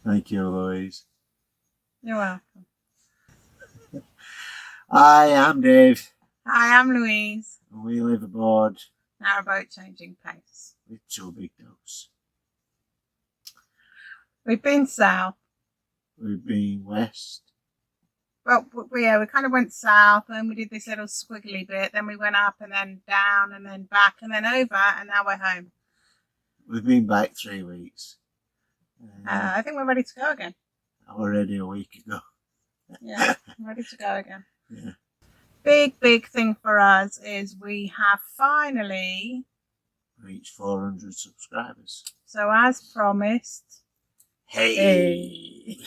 Thank you, Louise. You're welcome. Hi, I'm Dave. Hi, I'm Louise. And we live aboard Narrowboat changing pace. with two big dogs. We've been south. We've been west. Well, we kind of went south, and we did this little squiggly bit. Then we went up, and then down, and then back, and then over, and now we're home. We've been back 3 weeks. I think we're ready to go again. Already a week ago. Yeah, I'm ready to go again. Yeah. Big thing for us is we have finally Reached 400 subscribers. So as promised. Hey!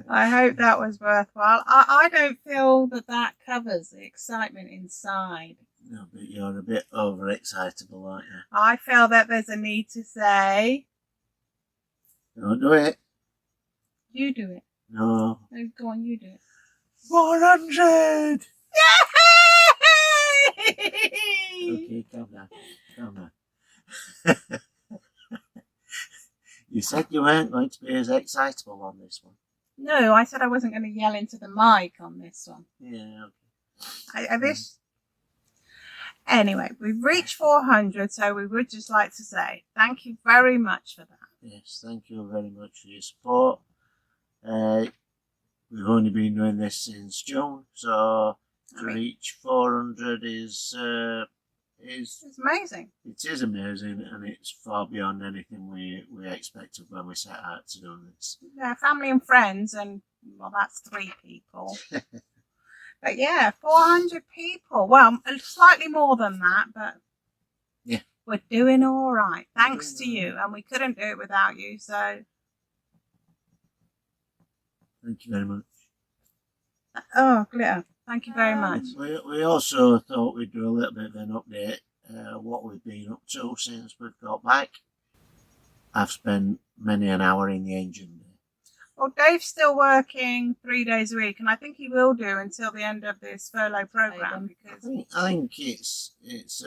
I hope that was worthwhile. I don't feel that covers the excitement inside. No, but you're a bit overexcitable, aren't you? I feel that there's a need to say... Don't do it. You do it. No. Oh, go on, you do it. 400! Yay! Okay, calm down. Calm down. You said you weren't going to be as excitable on this one. No, I said I wasn't going to yell into the mic on this one. Yeah, okay. Anyway, we've reached 400, so we would just like to say thank you very much for that. Yes, thank you very much for your support. We've only been doing this since June, so to reach 400 is it's amazing. It is amazing, and it's far beyond anything we expected when we set out to do this. Yeah, family and friends, and well, that's 3 people. But yeah, 400 people. Well, slightly more than that, but yeah, we're doing all right. Thanks to you, and we couldn't do it without you. So thank you very much. Oh, glitter. Thank you very much. We also thought we'd do a little bit of an update, what we've been up to since we've got back. I've spent many an hour in the engine bay. Well, Dave's still working 3 days a week, and I think he will do until the end of this furlough program. Because I think this is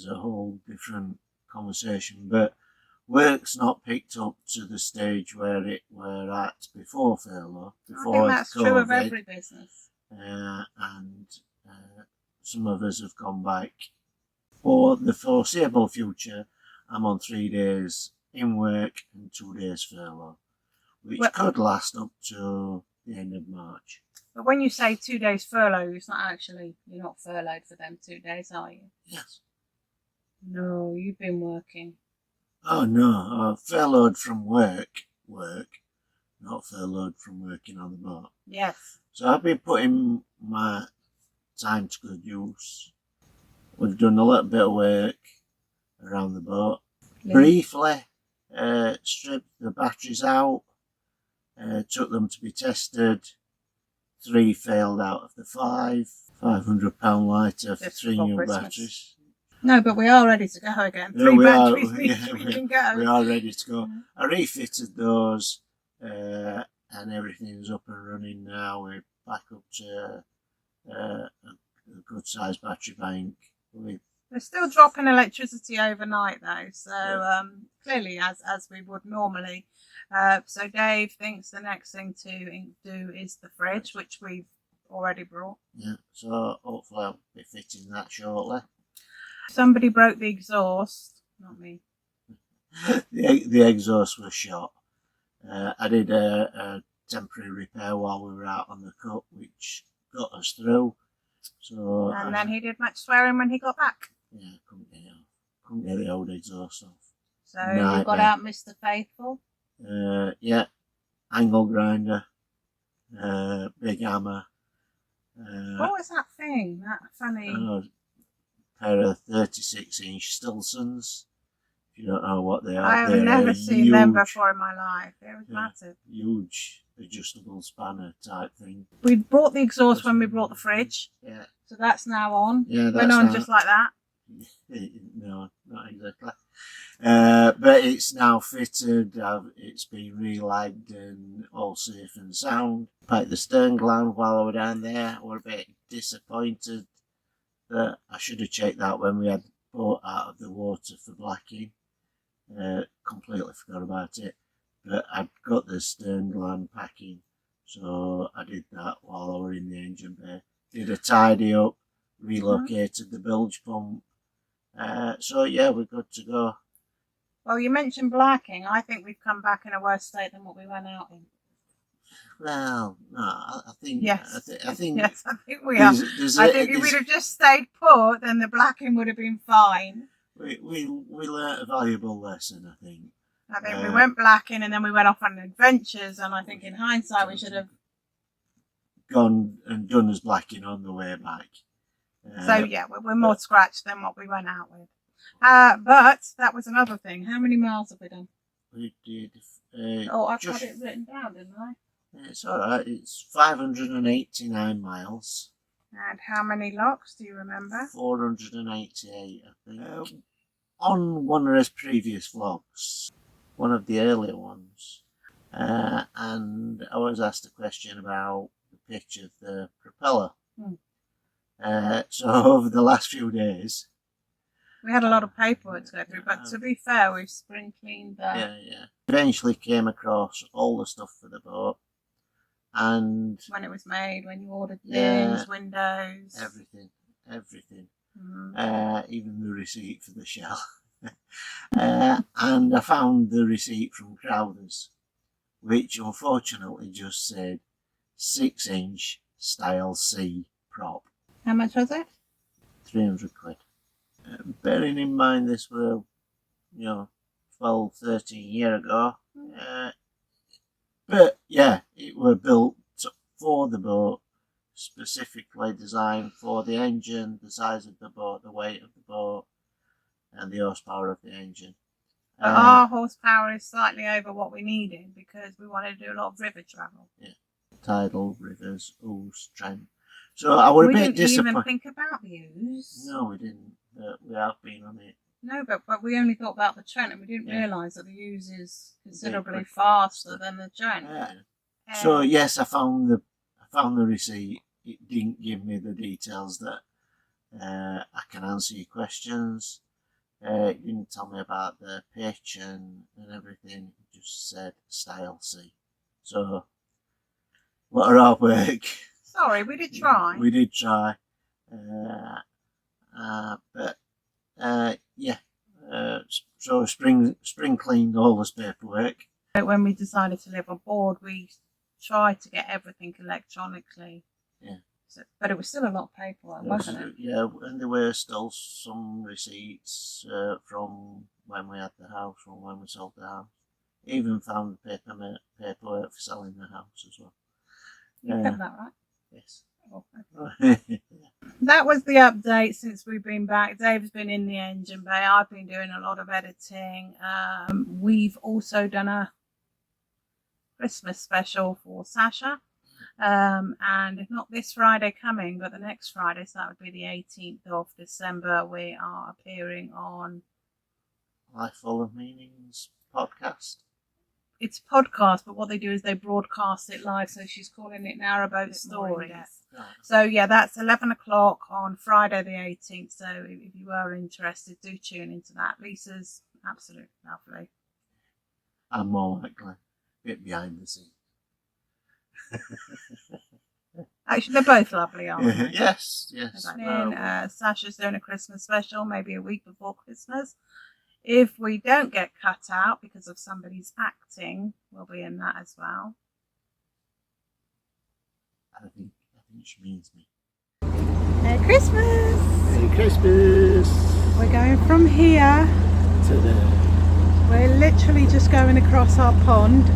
a whole different conversation, but work's not picked up to the stage where it were at before furlough. Before I think that's COVID, true of every business. And some of us have gone back. For the foreseeable future, I'm on 3 days in work and 2 days furlough, which could last up to the end of March. But when you say 2 days furlough, you're not furloughed for them 2 days, are you? Yes. No, you've been working. Oh no, furloughed from work, not furloughed from working on the boat. Yes. So I've been putting my time to good use. We've done a little bit of work around the boat. Yeah. Briefly, stripped the batteries out, took them to be tested. 3 failed out of the 5. £500 lighter for 3 new batteries. No, but we are ready to go again. 3 batteries we can go. We are ready to go. I refitted those and everything's up and running now. We're back up to a good sized battery bank. We're still dropping electricity overnight though, so clearly as we would normally. So Dave thinks the next thing to do is the fridge, which we've already brought. Yeah, so hopefully I'll be fitting that shortly. Somebody broke the exhaust, not me. The exhaust was shot. I did a temporary repair while we were out on the cut, which got us through. So then he did much swearing when he got back. Yeah, couldn't get the old exhaust off. So you got out Mr. Faithful? Yeah, angle grinder, big hammer. What was that thing? That funny... pair of 36-inch Stilsons. If you don't know what they are, I've never seen them before in my life. It was massive. Huge adjustable spanner type thing. We brought the exhaust when we brought the fridge. Yeah. So that's now on. Yeah, that's went on just like that. No, not exactly. But it's now fitted. It's been relagged and all safe and sound. Packed the stern gland while I was down there. I was a bit disappointed that I should have checked that when we had the boat out of the water for blacking. Completely forgot about it. But I'd got the stern gland packing, so I did that while I were in the engine bay. Did a tidy up, relocated the bilge pump. So yeah, we're good to go. Well, you mentioned blacking. I think we've come back in a worse state than what we went out in. Well, no, I think yes, I think yes, I think we are. I think if there's, we'd have just stayed put, then the blacking would have been fine. we learnt a valuable lesson, I think. I think we went blacking and then we went off on adventures, and I think in hindsight we should have gone and done as blacking on the way back. So yeah, we're more scratched than what we went out with. But that was another thing. How many miles have we done? We did. I've got it written down, didn't I? It's alright. It's 589 miles. And how many locks do you remember? 488, I think. On one of his previous vlogs, one of the earlier ones, and I was asked a question about the pitch of the propeller. So over the last few days, we had a lot of paperwork to go through, but to be fair, we've spring cleaned that. Yeah. Eventually came across all the stuff for the boat, and when it was made, when you ordered bins, windows, everything, even the receipt for the shell. And I found the receipt from Crowthers, which unfortunately just said 6-inch style C prop. How much was it? 300 quid. Bearing in mind this were, 12, 13 years ago. But yeah, it were built for the boat, specifically designed for the engine, the size of the boat, the weight of the boat, and the horsepower of the engine. Our horsepower is slightly over what we needed because we wanted to do a lot of river travel. Yeah, tidal, rivers, Ouse, Trent. So I was a bit disappointed. We didn't even think about the Ouse. No, we didn't. We have been on it. No, but we only thought about the Trent, and we didn't realise that the Ouse is considerably faster than the Trent. So yes, I found the receipt. It didn't give me the details that I can answer your questions. It didn't tell me about the pitch and everything. It just said style C. So what a hard work. Sorry, we did try. We did try. But yeah. So spring cleaned all this paperwork. When we decided to live on board, we tried to get everything electronically. Yeah. So, but it was still a lot of paperwork, wasn't it? Yeah, and there were still some receipts from when we had the house, from when we sold the house. Even found the paperwork for selling the house as well. You kept that, right? Yes. Oh, okay. That was the update since we've been back. Dave's been in the engine bay. I've been doing a lot of editing. We've also done a Christmas special for Sasha. And if not this Friday coming, but the next Friday, so that would be the 18th of December, we are appearing on Life Full of Meanings podcast. It's a podcast, but what they do is they broadcast it live, so she's calling it Narrowboat Stories. Right. So yeah, that's 11 o'clock on Friday the 18th, so if you are interested, do tune into that. Lisa's absolutely lovely. I'm more likely a bit behind the scenes. Actually, they're both lovely, aren't they? Yes. Sasha's doing a Christmas special, maybe a week before Christmas. If we don't get cut out because of somebody's acting, we'll be in that as well. I think she means me. Merry Christmas! Merry Christmas! We're going from here to there. We're literally just going across our pond.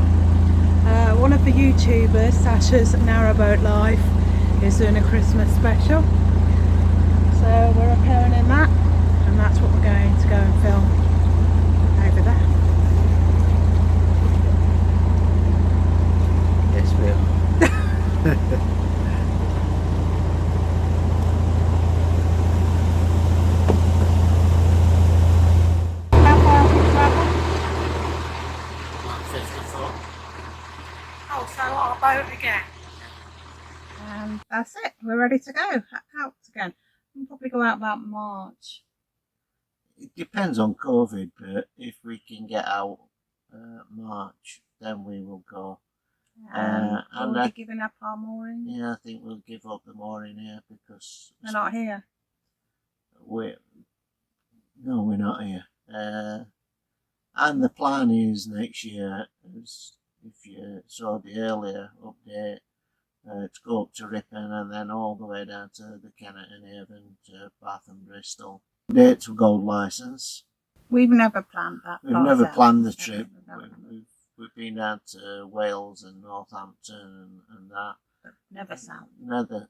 One of the YouTubers, Sasha's Narrowboat Life, is doing a Christmas special. So we're appearing in that, and that's what we're going to go and film over there. Yes, we are. How far have we travelled? 154. Oh, so our boat again. And that's it. We're ready to go out again. We'll probably go out about March. it depends on COVID, but if we can get out March, then we will go. And and we'll be giving up our mooring. Yeah, I think we'll give up the mooring here because They're not here. We're not here. And the plan is next year, as if you saw the earlier update, to go up to Ripon and then all the way down to the Kennet and Avon to Bath and Bristol. Date to gold licence. We've never planned that. We've never planned the trip. We've been down to Wales and Northampton and that. But never south. Never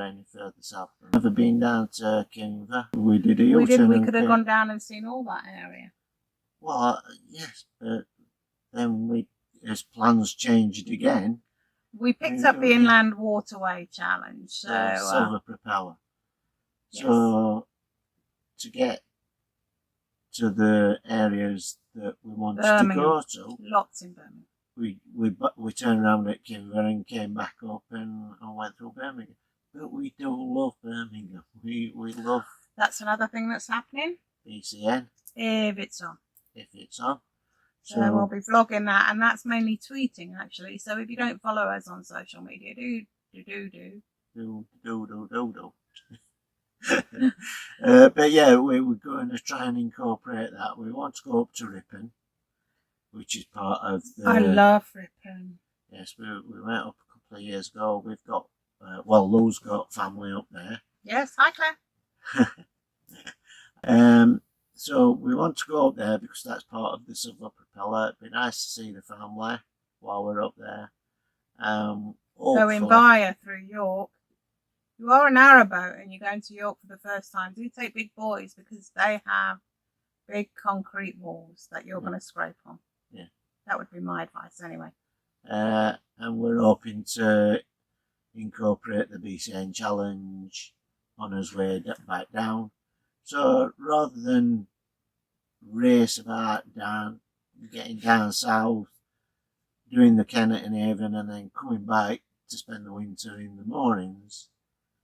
any further south. Never been down to Kingver. We did a We U-turn. We could have gone down and seen all that area. Well, yes, but then as plans changed again. We picked up the Inland Waterway Challenge. So Silver Propeller. Yes. So to get to the areas that we wanted to go to, lots in Birmingham. We turned around at Kimber and came back up and went through Birmingham. But we do love Birmingham. We love. That's another thing that's happening. BCN. If it's on. If it's on. So we'll be vlogging that, and that's mainly tweeting actually. So if you don't follow us on social media, do. But yeah, we're going to try and incorporate that. We want to go up to Ripon, which is part of the... I love Ripon. Yes, we went up a couple of years ago. We've got, Lou's got family up there. Yes, hi Claire. So we want to go up there because that's part of the Silver Propeller. It'd be nice to see the family while we're up there. Going via through York. You are a narrowboat and you're going to York for the first time. Do take big boys because they have big concrete walls that you're going to scrape on. Yeah. That would be my advice anyway. And we're hoping to incorporate the BCN challenge on his way back down. So rather than race about getting down south, doing the Kennet and Avon and then coming back to spend the winter in the moorings,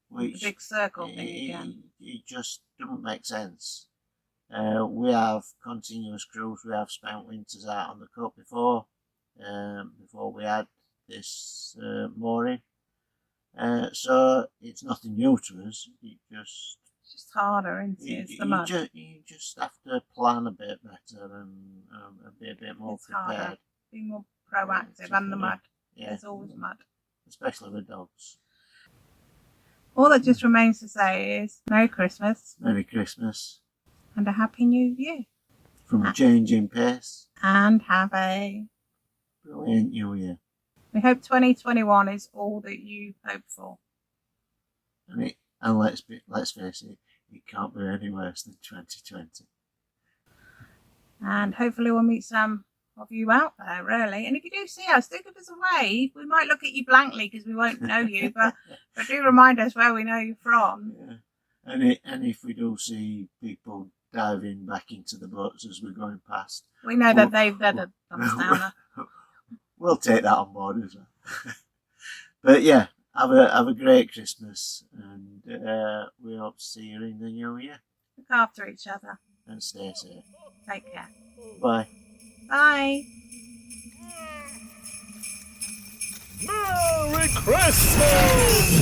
which the big circle thing again. It just doesn't make sense. We have continuous cruise. We have spent winters out on the Cup before we had this mooring. So it's nothing new to us. It's just harder, isn't it? It's the mud. You just have to plan a bit better and be a bit more prepared. Harder. Be more proactive, and the mud. Yeah. There's always mud. Especially with dogs. All that just remains to say is Merry Christmas. Merry Christmas. And a Happy New Year. From a changing pace. And have a brilliant New Year. We hope 2021 is all that you hope for. And let's face it, it can't be any worse than 2020. And hopefully we'll meet some of you out there, really. And if you do see us, do give us a wave. We might look at you blankly because we won't know you, but do remind us where we know you're from. Yeah. And if we do see people diving back into the boats as we're going past, we know that they're the thumbs downer. We'll take that on board as well. But yeah, have a great Christmas, and we hope to see you in the new year. Look after each other. And stay safe. Take care. Bye. Bye. Merry Christmas!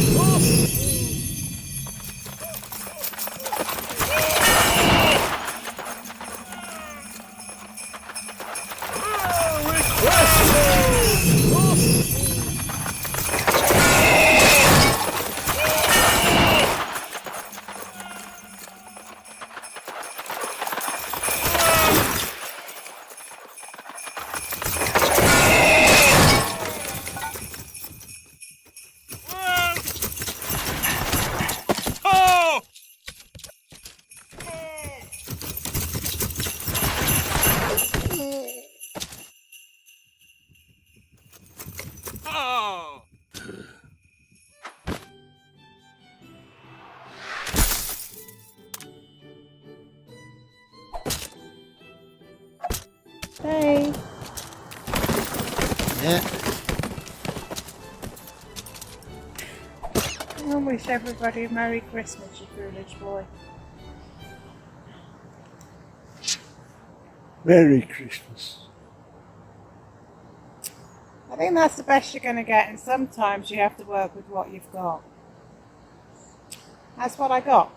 Hey. Yeah. I wish everybody a Merry Christmas, you foolish boy. Merry Christmas. I think that's the best you're going to get, and sometimes you have to work with what you've got. That's what I got.